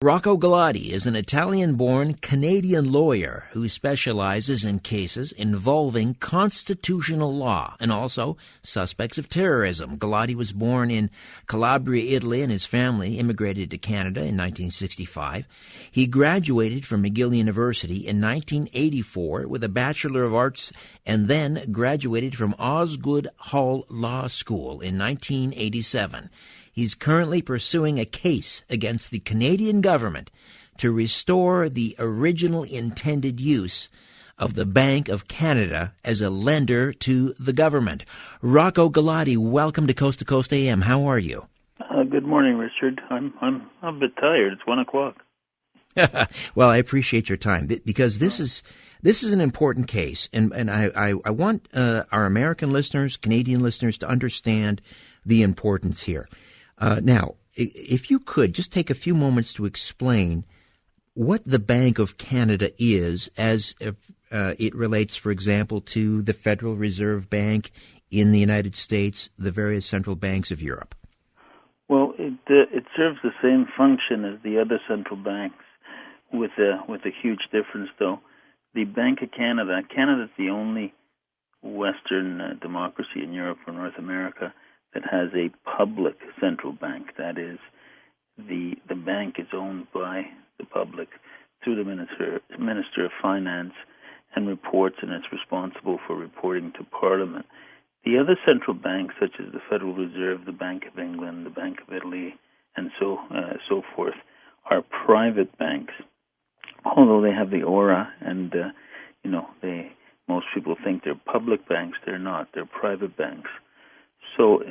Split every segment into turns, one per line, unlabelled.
Rocco Galati is an Italian-born Canadian lawyer who specializes in cases involving constitutional law and also suspects of terrorism. Galati was born in Calabria, Italy, and his family immigrated to Canada in 1965. He graduated from McGill University in 1984 with a Bachelor of Arts and then graduated from Osgoode Hall Law School in 1987. He's currently pursuing a case against the Canadian government to restore the original intended use of the Bank of Canada as a lender to the government. Rocco Galati, welcome to Coast AM. How are you?
Good morning, Richard. I'm a bit tired. It's 1 o'clock.
Well, I appreciate your time because this is an important case, and I want our American listeners, Canadian listeners, to understand the importance here. Now, if you could just take a few moments to explain what the Bank of Canada is as it relates, for example, to the Federal Reserve Bank in the United States, the various central banks of Europe.
Well, it serves the same function as the other central banks, with a huge difference, though. The Bank of Canada, Canada's the only Western democracy in Europe or North America that has a public central bank. That is, the bank is owned by the public through the Minister of Finance and reports, and it's responsible for reporting to Parliament. The other central banks, such as the Federal Reserve, the Bank of England, the Bank of Italy, and so forth, are private banks. Although they have the aura, and most people think they're public banks, they're not. They're private banks. So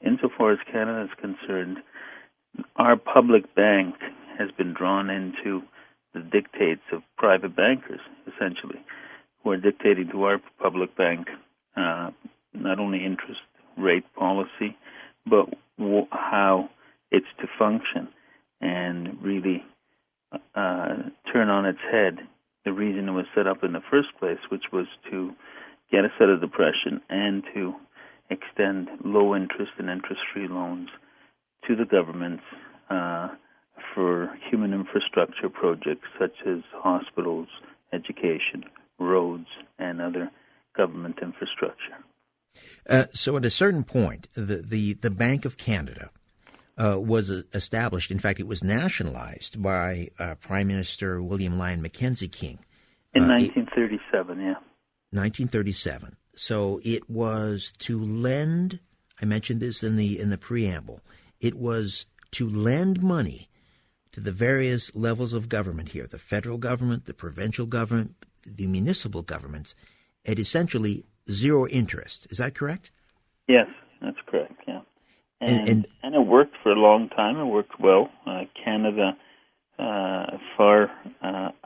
insofar as Canada is concerned, our public bank has been drawn into the dictates of private bankers, essentially, who are dictating to our public bank not only interest rate policy, but how it's to function and really turn on its head the reason it was set up in the first place, which was to get us out of depression and to extend low interest and interest-free loans to the governments for human infrastructure projects such as hospitals, education, roads, and other government infrastructure.
So at a certain point, the Bank of Canada was established. In fact, it was nationalized by Prime Minister William Lyon Mackenzie King.
In 1937, yeah.
1937. So it was to lend, I mentioned this in the preamble, it was to lend money to the various levels of government here, the federal government, the provincial government, the municipal governments, at essentially zero interest. Is that correct?
Yes, that's correct, yeah. And it worked for a long time. It worked well. Canada far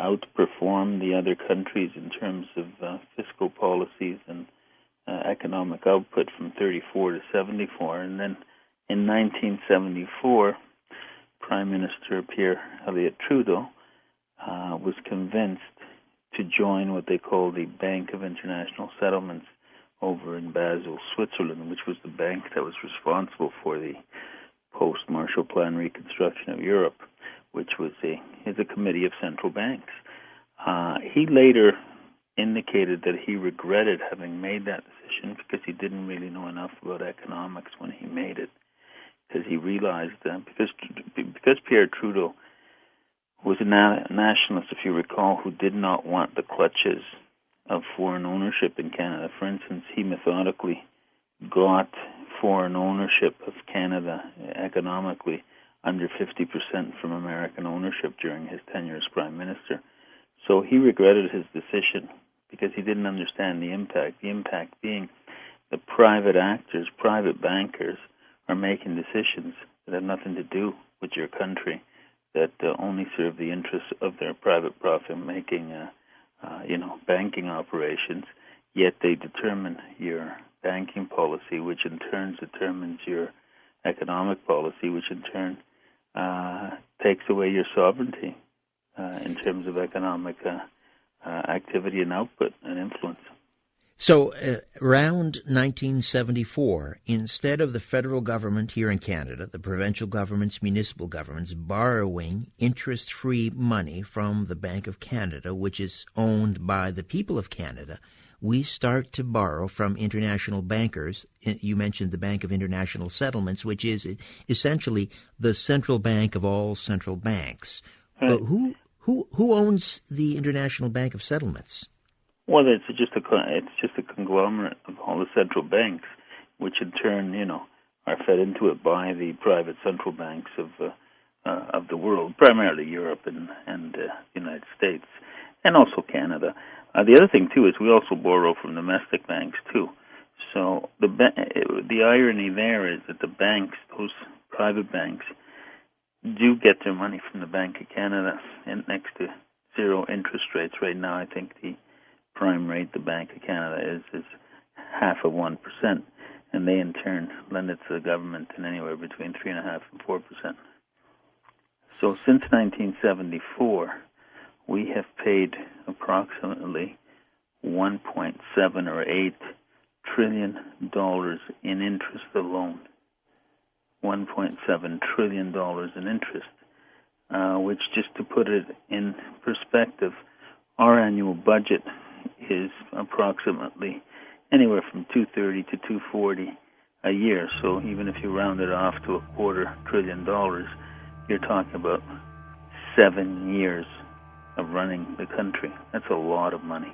outperformed the other countries in terms of fiscal policies and economic output from 34 to 74. And then in 1974, Prime Minister Pierre Elliott Trudeau was convinced to join what they call the Bank of International Settlements over in Basel, Switzerland, which was the bank that was responsible for the post-Marshall Plan reconstruction of Europe, which is a committee of central banks. He later indicated that he regretted having made that decision because he didn't really know enough about economics when he made it, because he realized that because Pierre Trudeau was a nationalist, if you recall, who did not want the clutches of foreign ownership in Canada. For instance, he methodically got foreign ownership of Canada economically under 50% from American ownership during his tenure as Prime Minister. So he regretted his decision because he didn't understand the impact. The impact being the private actors, private bankers, are making decisions that have nothing to do with your country, that only serve the interests of their private profit-making banking operations, yet they determine your banking policy, which in turn determines your economic policy, which in turn takes away your sovereignty in terms of economic activity and output and influence.
So around 1974, instead of the federal government here in Canada, the provincial governments, municipal governments, borrowing interest-free money from the Bank of Canada, which is owned by the people of Canada, we start to borrow from international bankers. You mentioned the Bank of International Settlements, which is essentially the central bank of all central banks.
Right.
Who owns the International Bank of Settlements?
Well, it's just a conglomerate of all the central banks, which in turn, are fed into it by the private central banks of the world, primarily Europe and the United States, and also Canada. The other thing too is we also borrow from domestic banks too. So the irony there is that the banks, those private banks, do get their money from the Bank of Canada, and next to zero interest rates right now. I think the prime rate the Bank of Canada is 0.5%, and they in turn lend it to the government in anywhere between 3.5% and 4%. So since 1974, we have paid approximately 1.7 or 8 trillion dollars in interest alone. 1.7 trillion dollars in interest, which, just to put it in perspective, our annual budget is approximately anywhere from $230 to $240 a year. So even if you round it off to $250 billion, you're talking about 7 years of running the country. That's a lot of money.